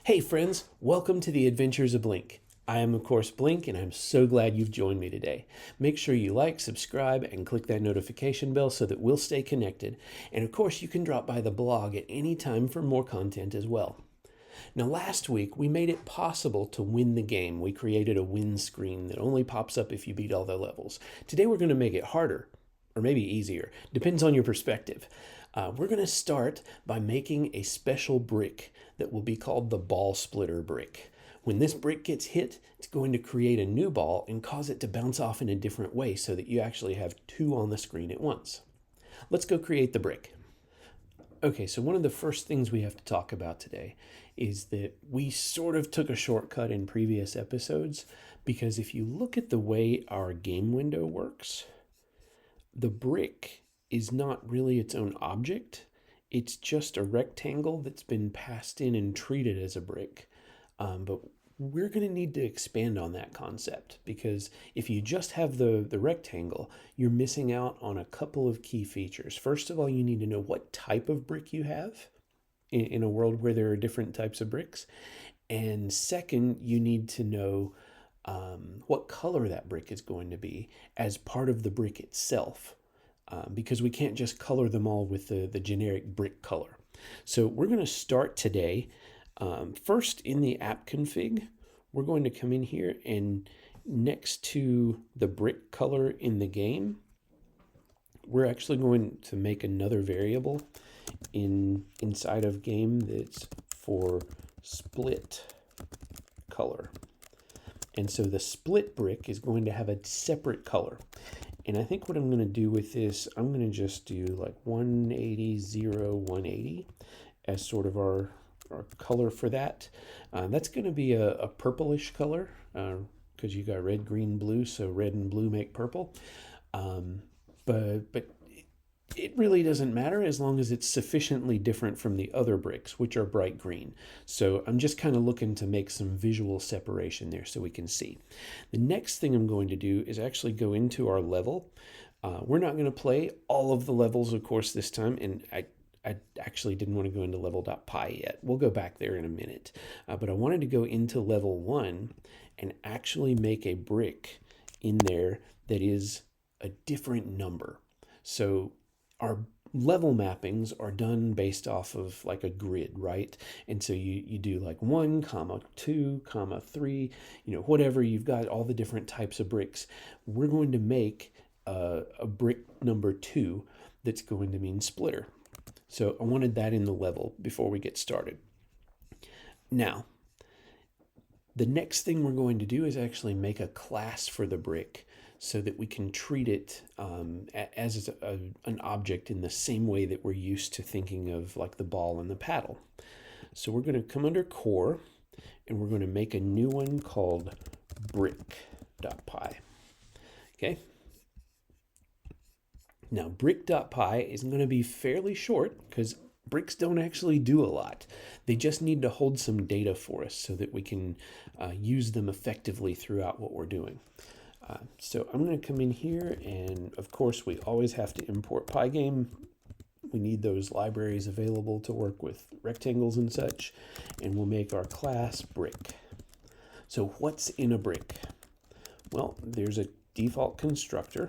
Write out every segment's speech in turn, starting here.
Hey friends, welcome to the Adventures of Blink. I am of course Blink and I'm so glad you've joined me today. Make sure you like, subscribe, and click that notification bell so that we'll stay connected. And of course you can drop by the blog at any time for more content as well. Now last week we made it possible to win the game. We created a win screen that only pops up if you beat all the levels. Today we're going to make it harder, or maybe easier, depends on your perspective. We're going to start by making a special brick that will be called the ball splitter brick. When this brick gets hit, it's going to create a new ball and cause it to bounce off in a different way so that you actually have two on the screen at once. Let's go create the brick. Okay, so one of the first things we have to talk about today is that we sort of took a shortcut in previous episodes because if you look at the way our game window works, the brick is not really its own object. It's just a rectangle that's been passed in and treated as a brick. But we're going to need to expand on that concept because if you just have the rectangle, you're missing out on a couple of key features. First of all, you need to know what type of brick you have in a world where there are different types of bricks. And second, you need to know what color that brick is going to be as part of the brick itself. Because we can't just color them all with the generic brick color. So we're going to start today. First, in the app config, we're going to come in here and next to the brick color in the game, we're actually going to make another variable inside of game that's for split color. And so the split brick is going to have a separate color. And I think what I'm going to do with this, I'm going to just do like 180, 0, 180 as sort of our color for that. That's going to be a purplish color because you got red, green, blue, so red and blue make purple. But it really doesn't matter as long as it's sufficiently different from the other bricks, which are bright green. So I'm just kind of looking to make some visual separation there so we can see. The next thing I'm going to do is actually go into our level. We're not going to play all of the levels, of course, this time, and I actually didn't want to go into level.py yet. We'll go back there in a minute. But I wanted to go into level 1 and actually make a brick in there that is a different number. So our level mappings are done based off of like a grid, right? And so you do like 1, 2, 3, whatever. You've got all the different types of bricks. We're going to make a brick number 2 that's going to mean splitter. So I wanted that in the level before we get started. Now, the next thing we're going to do is actually make a class for the brick so that we can treat it as an object in the same way that we're used to thinking of like the ball and the paddle. So we're going to come under core and we're going to make a new one called brick.py. Okay. Now brick.py is going to be fairly short because bricks don't actually do a lot. They just need to hold some data for us so that we can use them effectively throughout what we're doing. So I'm going to come in here, and of course we always have to import Pygame. We need those libraries available to work with rectangles and such, and we'll make our class brick. So what's in a brick? Well, there's a default constructor,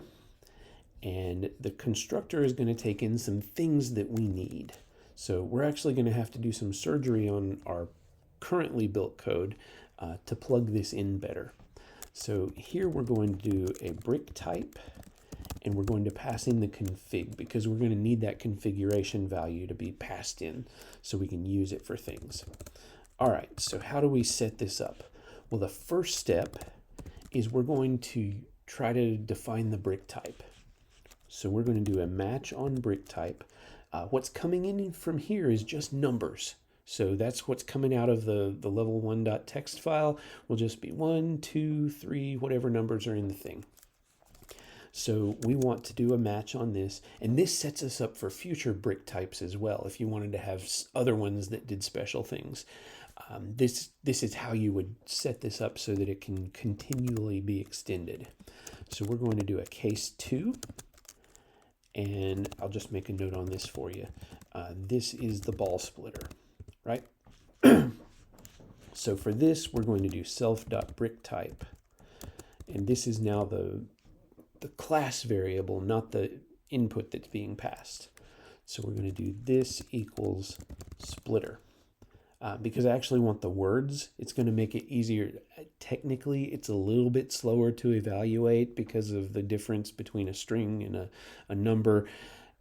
and the constructor is going to take in some things that we need. So we're actually going to have to do some surgery on our currently built code to plug this in better. So here we're going to do a brick type, and we're going to pass in the config because we're going to need that configuration value to be passed in so we can use it for things. All right, so how do we set this up? Well, the first step is we're going to try to define the brick type. So we're going to do a match on brick type. What's coming in from here is just numbers. So that's what's coming out of the level 1.txt file will just be 1, 2, 3, whatever numbers are in the thing. So we want to do a match on this, and this sets us up for future brick types as well. If you wanted to have other ones that did special things, this is how you would set this up so that it can continually be extended. So we're going to do a case 2. And I'll just make a note on this for you. This is the ball splitter, right? So for this, we're going to do self.brickType. And this is now the class variable, not the input that's being passed. So we're going to do this equals splitter. Because I actually want the words, it's going to make it easier. Technically, it's a little bit slower to evaluate because of the difference between a string and a number,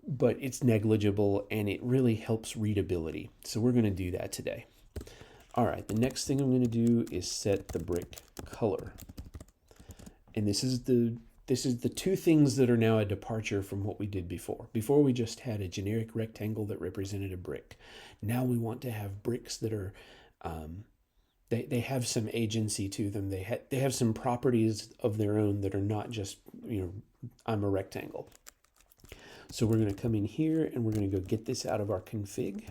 but it's negligible and it really helps readability. So we're going to do that today. All right, the next thing I'm going to do is set the brick color. And this is the two things that are now a departure from what we did before. Before we just had a generic rectangle that represented a brick. Now we want to have bricks that are, they have some agency to them. They have some properties of their own that are not just, I'm a rectangle. So we're going to come in here and we're going to go get this out of our config.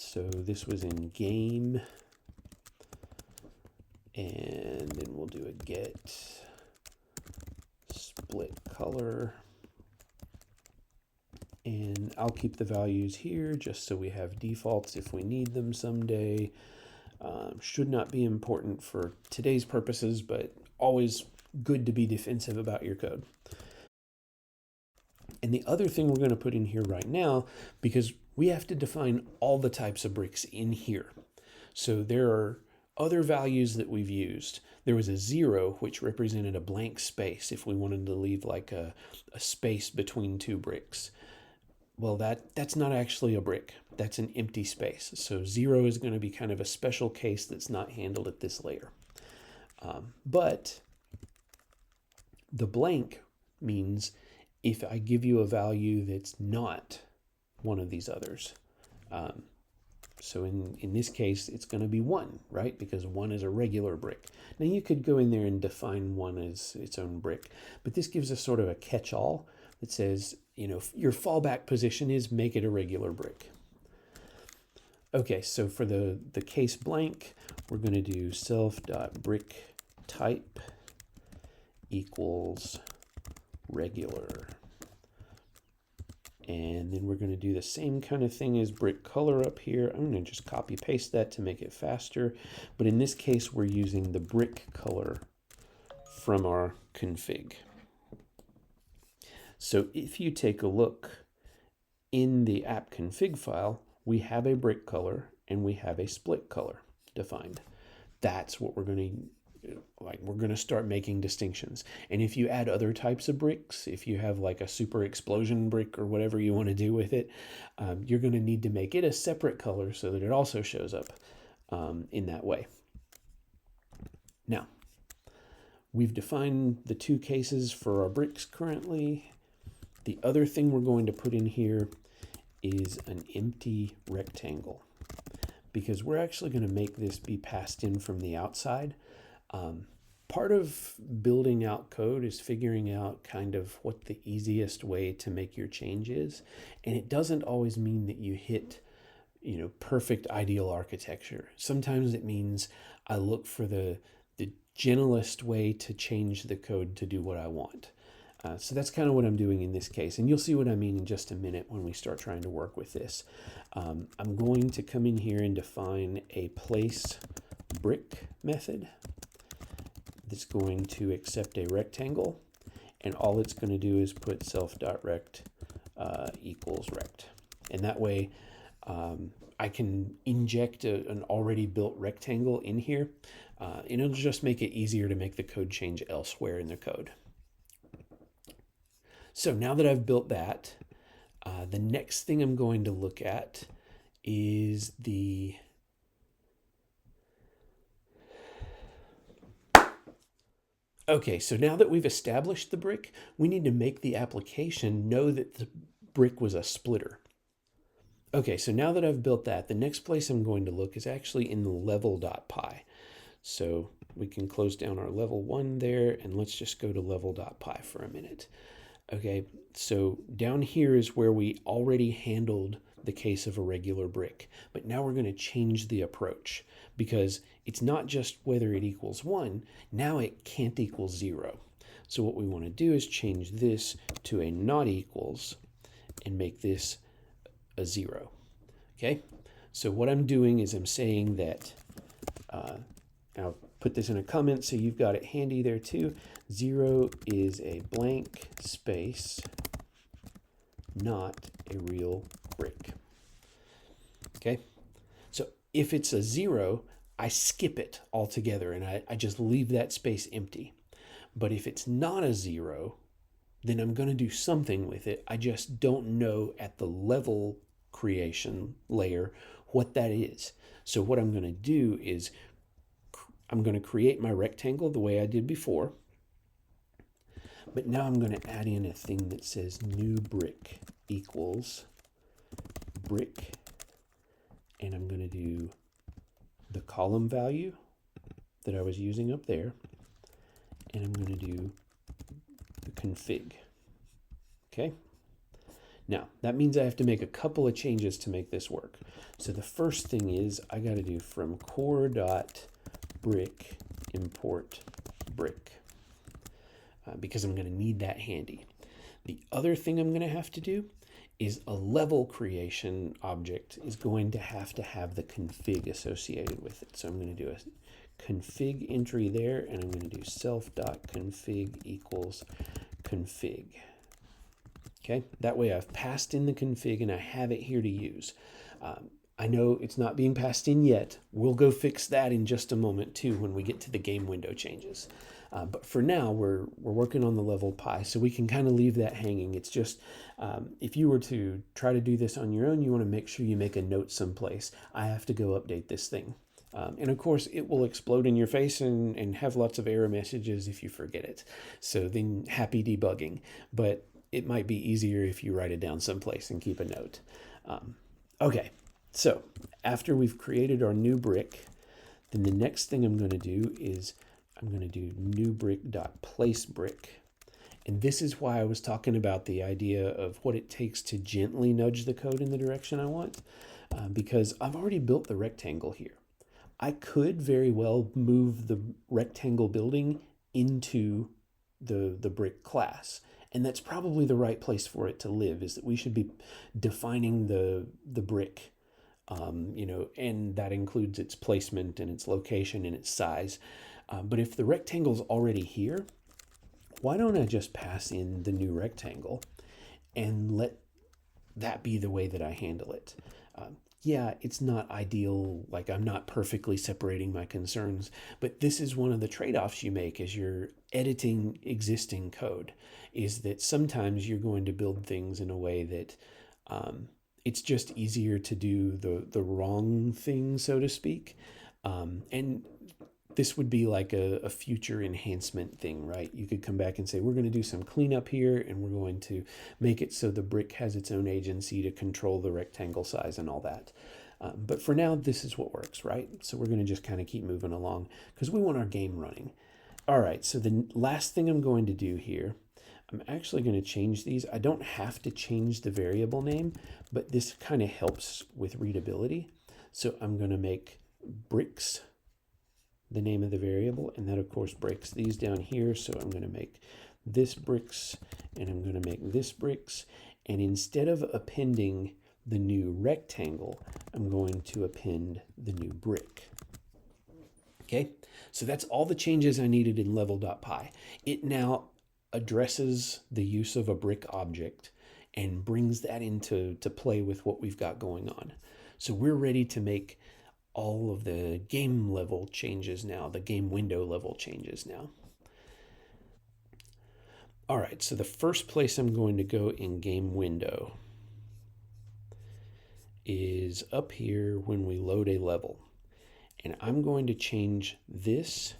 So this was in game. And then we'll do a get split color. And I'll keep the values here just so we have defaults if we need them someday. Should not be important for today's purposes, but always good to be defensive about your code. And the other thing we're going to put in here right now, because we have to define all the types of bricks in here. So there are other values that we've used. There was a 0, which represented a blank space if we wanted to leave like a space between two bricks. Well, that's not actually a brick. That's an empty space. So 0 is going to be kind of a special case that's not handled at this layer. But the blank means if I give you a value that's not one of these others. So in this case, it's going to be 1, right? Because 1 is a regular brick. Now you could go in there and define 1 as its own brick, but this gives us sort of a catch-all that says, your fallback position is make it a regular brick. Okay, so for the case blank, we're going to do self.brickType equals regular. And then we're going to do the same kind of thing as brick color up here. I'm going to just copy paste that to make it faster. But in this case, we're using the brick color from our config. So if you take a look in the app config file, we have a brick color and we have a split color defined. That's what we're going to start making distinctions. And if you add other types of bricks, if you have like a super explosion brick or whatever you want to do with it, you're going to need to make it a separate color so that it also shows up in that way. Now, we've defined the two cases for our bricks currently. The other thing we're going to put in here is an empty rectangle, because we're actually going to make this be passed in from the outside. Part of building out code is figuring out kind of what the easiest way to make your change is. And it doesn't always mean that you hit, perfect ideal architecture. Sometimes it means I look for the gentlest way to change the code to do what I want. So that's kind of what I'm doing in this case. And you'll see what I mean in just a minute when we start trying to work with this. I'm going to come in here and define a place brick method that's going to accept a rectangle, and all it's going to do is put self.rect equals rect. And that way I can inject an already built rectangle in here, and it'll just make it easier to make the code change elsewhere in the code. So now that I've built that, the next thing I'm going to look at is the Okay, so now that we've established the brick, we need to make the application know that the brick was a splitter. Okay, so now that I've built that, the next place I'm going to look is actually in the level.py. So we can close down our level 1 there, and let's just go to level.py for a minute. Okay, so down here is where we already handled the case of a regular brick, but now we're going to change the approach, because it's not just whether it equals 1, now it can't equal 0. So what we want to do is change this to a not equals and make this a 0. Okay, so what I'm doing is I'm saying that I'll put this in a comment so you've got it handy there too. 0 is a blank space, not a real brick. Okay, so if it's a 0, I skip it altogether and I just leave that space empty. But if it's not a 0, then I'm going to do something with it. I just don't know at the level creation layer what that is. So what I'm going to do is I'm going to create my rectangle the way I did before. But now I'm going to add in a thing that says new brick equals brick. And I'm going to do the column value that I was using up there. And I'm going to do the config. Okay. Now, that means I have to make a couple of changes to make this work. So the first thing is I got to do from core.brick import brick because I'm going to need that handy. The other thing I'm going to have to do is a level creation object is going to have the config associated with it. So I'm going to do a config entry there, and I'm going to do self.config equals config. Okay, that way I've passed in the config and I have it here to use. I know it's not being passed in yet. We'll go fix that in just a moment too when we get to the game window changes. But for now, we're working on the level pi, so we can kind of leave that hanging. It's just, if you were to try to do this on your own, you want to make sure you make a note someplace. I have to go update this thing. And of course, it will explode in your face and have lots of error messages if you forget it. So then happy debugging. But it might be easier if you write it down someplace and keep a note. Okay, so after we've created our new brick, then the next thing I'm going to do is I'm going to do new brick.place brick. And this is why I was talking about the idea of what it takes to gently nudge the code in the direction I want, because I've already built the rectangle here. I could very well move the rectangle building into the brick class. And that's probably the right place for it to live, is that we should be defining the brick, and that includes its placement and its location and its size. But if the rectangle's already here, why don't I just pass in the new rectangle and let that be the way that I handle it? Yeah, it's not ideal, like I'm not perfectly separating my concerns, but this is one of the trade-offs you make as you're editing existing code, is that sometimes you're going to build things in a way that it's just easier to do the wrong thing, so to speak. And this would be like a future enhancement thing, right? You could come back and say, we're going to do some cleanup here, and we're going to make it so the brick has its own agency to control the rectangle size and all that. But for now, this is what works, right? So we're going to just kind of keep moving along because we want our game running. All right, so the last thing I'm going to do here, I'm actually going to change these. I don't have to change the variable name, but this kind of helps with readability. So I'm going to make bricks the name of the variable, and that of course breaks these down here. So I'm going to make this bricks, and I'm going to make this bricks, and instead of appending the new rectangle, I'm going to append the new brick. Okay, so that's all the changes I needed in level.py. It now addresses the use of a brick object and brings that into play with what we've got going on. So we're ready to make all of the game level changes now, the game window level changes now. All right, so the first place I'm going to go in game window is up here when we load a level. And I'm going to change this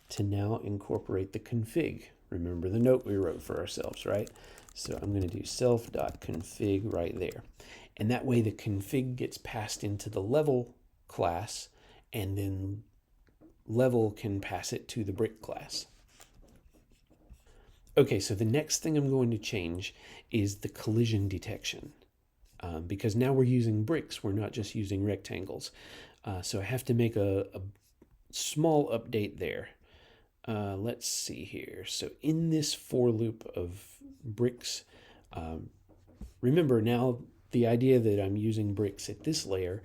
to now incorporate the config. Remember the note we wrote for ourselves, right? So I'm going to do self.config right there. And that way the config gets passed into the level class, and then level can pass it to the brick class. Okay, so the next thing I'm going to change is the collision detection. Because now we're using bricks, we're not just using rectangles. So I have to make a small update there. Let's see here. So in this for loop of bricks, remember now the idea that I'm using bricks at this layer,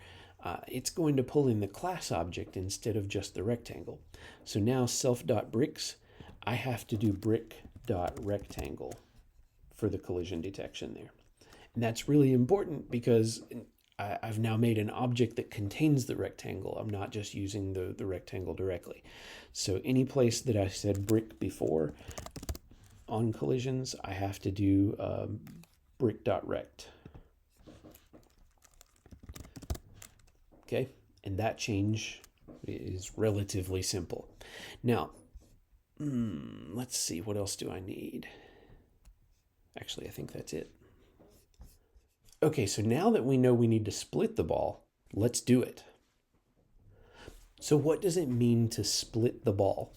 it's going to pull in the class object instead of just the rectangle. So now self.bricks, I have to do brick.rectangle for the collision detection there. And that's really important because I've now made an object that contains the rectangle. I'm not just using the rectangle directly. So any place that I said brick before on collisions, I have to do brick.rect. Okay, and that change is relatively simple. Now, let's see, what else do I need? Actually, I think that's it. Okay, so now that we know we need to split the ball, let's do it. So what does it mean to split the ball?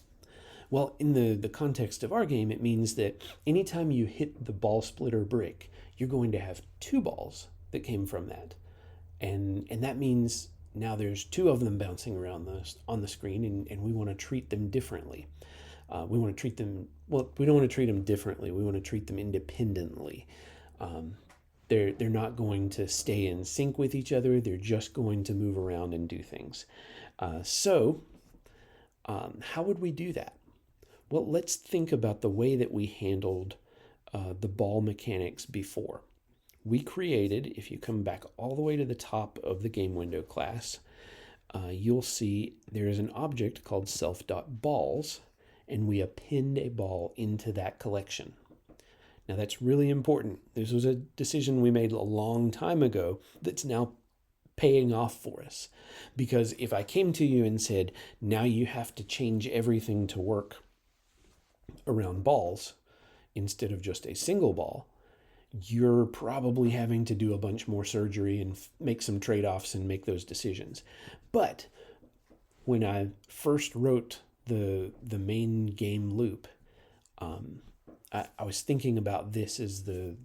Well, in the context of our game, it means that anytime you hit the ball splitter brick, you're going to have two balls that came from that. And that means now there's two of them bouncing around on the screen, and we want to treat them differently. We want to treat them, well, we don't want to treat them differently. We want to treat them independently. They're not going to stay in sync with each other. They're just going to move around and do things. How would we do that? Well, let's think about the way that we handled the ball mechanics before. We created, if you come back all the way to the top of the game window class, you'll see there is an object called self.balls, and we append a ball into that collection. Now that's really important. This was a decision we made a long time ago that's now paying off for us. Because if I came to you and said, now you have to change everything to work around balls instead of just a single ball, you're probably having to do a bunch more surgery and make some trade-offs and make those decisions. But when I first wrote the main game loop, I was thinking about this as the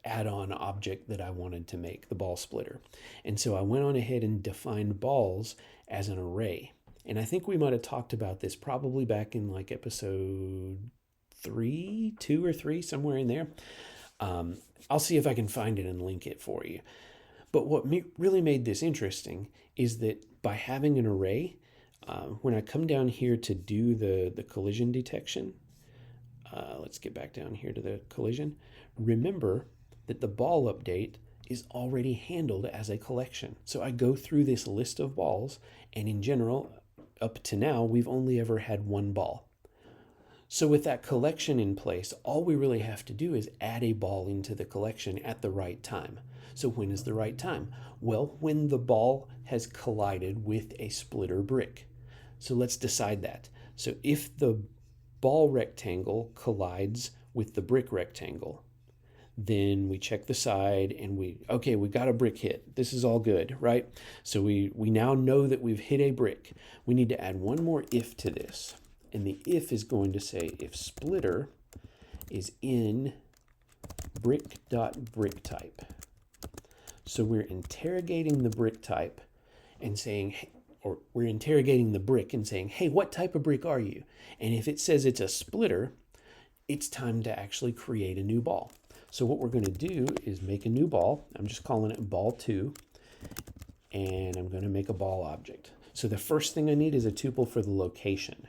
add-on object that I wanted to make, the ball splitter. And so I went on ahead and defined balls as an array. And I think we might have talked about this probably back in like episode 2 or 3, somewhere in there. I'll see if I can find it and link it for you. But what really made this interesting is that by having an array, when I come down here to do the collision detection, let's get back down here to the collision. Remember that the ball update is already handled as a collection. So I go through this list of balls, and in general, up to now, we've only ever had one ball. So with that collection in place, all we really have to do is add a ball into the collection at the right time. So when is the right time? Well, when the ball has collided with a splitter brick. So let's decide that. So if the ball rectangle collides with the brick rectangle, then we check the side and we got a brick hit. This is all good, right? So we now know that we've hit a brick. We need to add one more if to this. And the if is going to say if splitter is in brick.brick type. So we're interrogating the brick type and saying, or we're interrogating the brick and saying, hey, what type of brick are you? And if it says it's a splitter, it's time to actually create a new ball. So what we're going to do is make a new ball. I'm just calling it ball 2, and I'm going to make a ball object. So the first thing I need is a tuple for the location.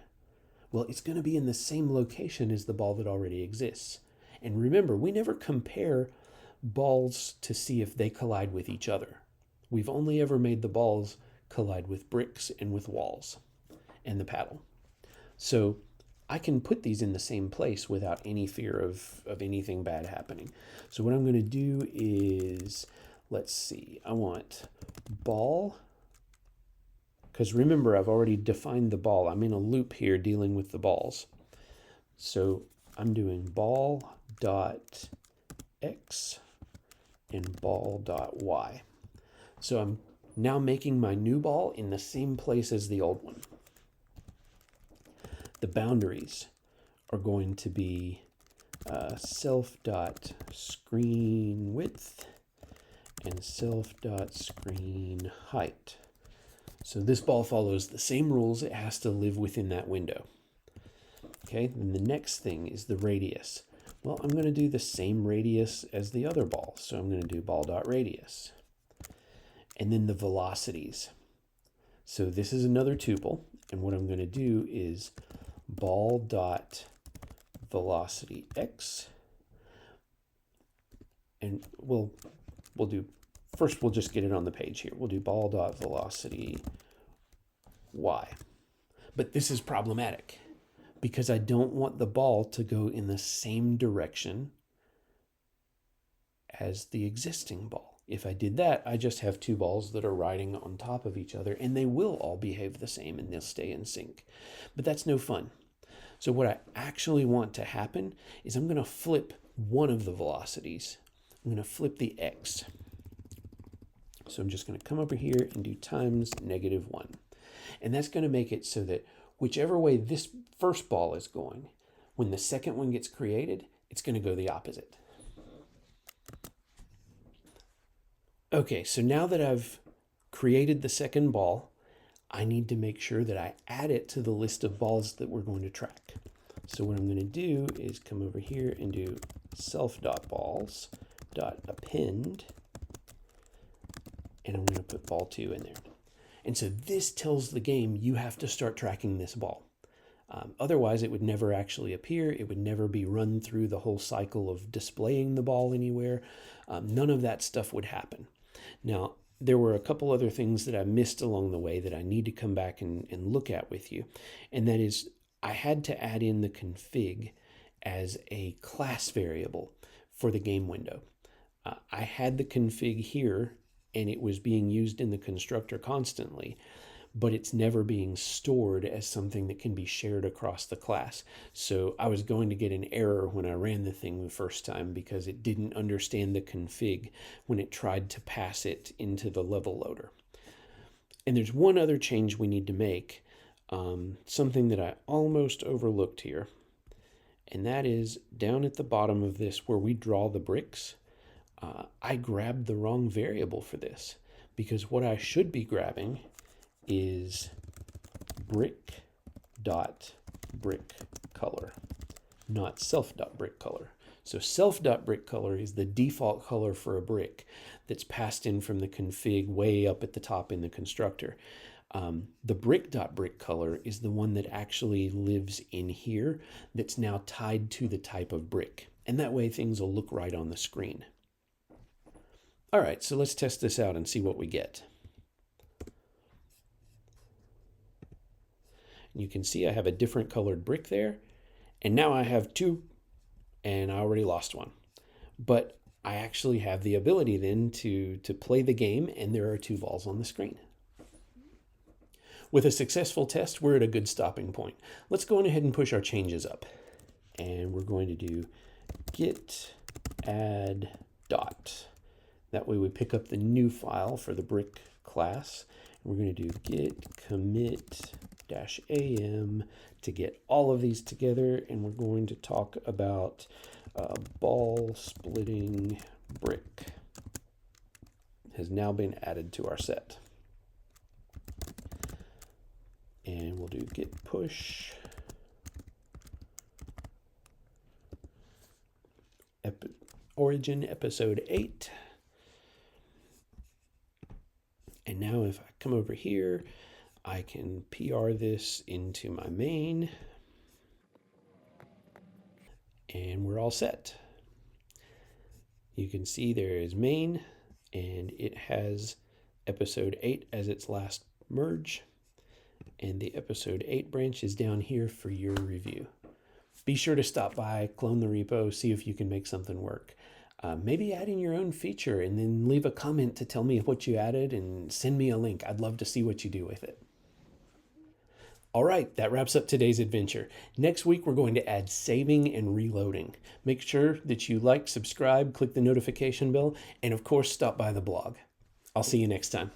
Well, it's going to be in the same location as the ball that already exists. And remember, we never compare balls to see if they collide with each other. We've only ever made the balls collide with bricks and with walls and the paddle. So I can put these in the same place without any fear of anything bad happening. So what I'm going to do is, let's see, I want ball, because remember, I've already defined the ball. I'm in a loop here dealing with the balls. So I'm doing ball.x and ball.y. So I'm now making my new ball in the same place as the old one. The boundaries are going to be self.screen width and self.screen height. So this ball follows the same rules. It has to live within that window. Okay, then the next thing is the radius. Well, I'm going to do the same radius as the other ball. So I'm going to do ball.radius. and then the velocities. So this is another tuple, and what I'm going to do is ball dot velocity x, and we'll do, first we'll just get it on the page here. We'll do ball dot velocity y. But this is problematic because I don't want the ball to go in the same direction as the existing ball. If I did that, I just have two balls that are riding on top of each other, and they will all behave the same and they'll stay in sync. But that's no fun. So what I actually want to happen is I'm going to flip one of the velocities. I'm going to flip the x. So I'm just going to come over here and do times -1. And that's going to make it so that whichever way this first ball is going, when the second one gets created, it's going to go the opposite. Okay, so now that I've created the second ball, I need to make sure that I add it to the list of balls that we're going to track. So what I'm going to do is come over here and do self.balls.append, and I'm going to put ball 2 in there. And so this tells the game you have to start tracking this ball. Otherwise, it would never actually appear. It would never be run through the whole cycle of displaying the ball anywhere. None of that stuff would happen. Now, there were a couple other things that I missed along the way that I need to come back and look at with you. And that is, I had to add in the config as a class variable for the game window. I had the config here, and it was being used in the constructor constantly, but it's never being stored as something that can be shared across the class. So I was going to get an error when I ran the thing the first time because it didn't understand the config when it tried to pass it into the level loader. And there's one other change we need to make, something that I almost overlooked here, and that is down at the bottom of this where we draw the bricks. I grabbed the wrong variable for this, because what I should be grabbing is brick.brickColor, not self.brickColor. So self.brickColor is the default color for a brick that's passed in from the config way up at the top in the constructor. The brick.brickColor is the one that actually lives in here that's now tied to the type of brick. And that way things will look right on the screen. All right, so let's test this out and see what we get. You can see I have a different colored brick there, and now I have two, and I already lost one. But I actually have the ability then to play the game, and there are two balls on the screen. With a successful test, we're at a good stopping point. Let's go on ahead and push our changes up. And we're going to do git add dot. That way we pick up the new file for the brick class. We're going to do git commit -am to get all of these together, and we're going to talk about ball splitting brick has now been added to our set. And we'll do git push origin episode 8. And now if I come over here, I can PR this into my main, and we're all set. You can see there is main, and it has episode 8 as its last merge, and the episode 8 branch is down here for your review. Be sure to stop by, clone the repo, see if you can make something work. Maybe add in your own feature and then leave a comment to tell me what you added and send me a link. I'd love to see what you do with it. All right, that wraps up today's adventure. Next week, we're going to add saving and reloading. Make sure that you like, subscribe, click the notification bell, and of course, stop by the blog. I'll see you next time.